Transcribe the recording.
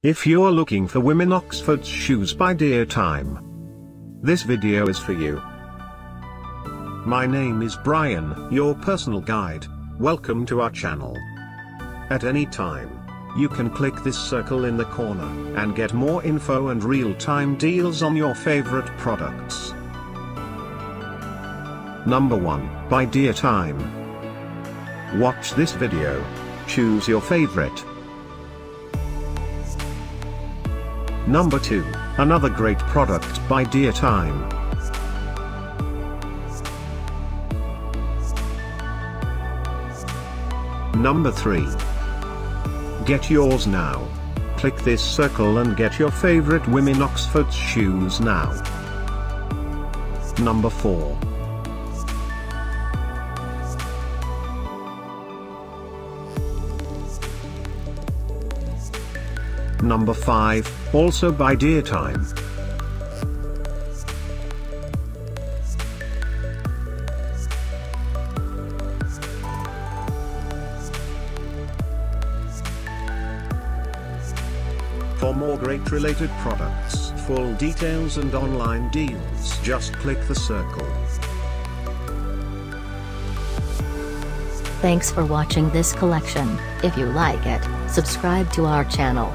If you're looking for women Oxford shoes by dear time, this video is for you. My name is Brian, your personal guide. Welcome to our channel. At any time, you can click this circle in the corner and get more info and real-time deals on your favorite products. Number 1, by dear time. Watch this video. Choose your favorite. Number 2, another great product by dear time. Number 3. Get yours now. Click this circle and get your favorite women Oxford shoes now. Number 4. Number 5, also by dear time. For more great related products, full details and online deals, just click the circle. Thanks for watching this collection. If you like it, subscribe to our channel.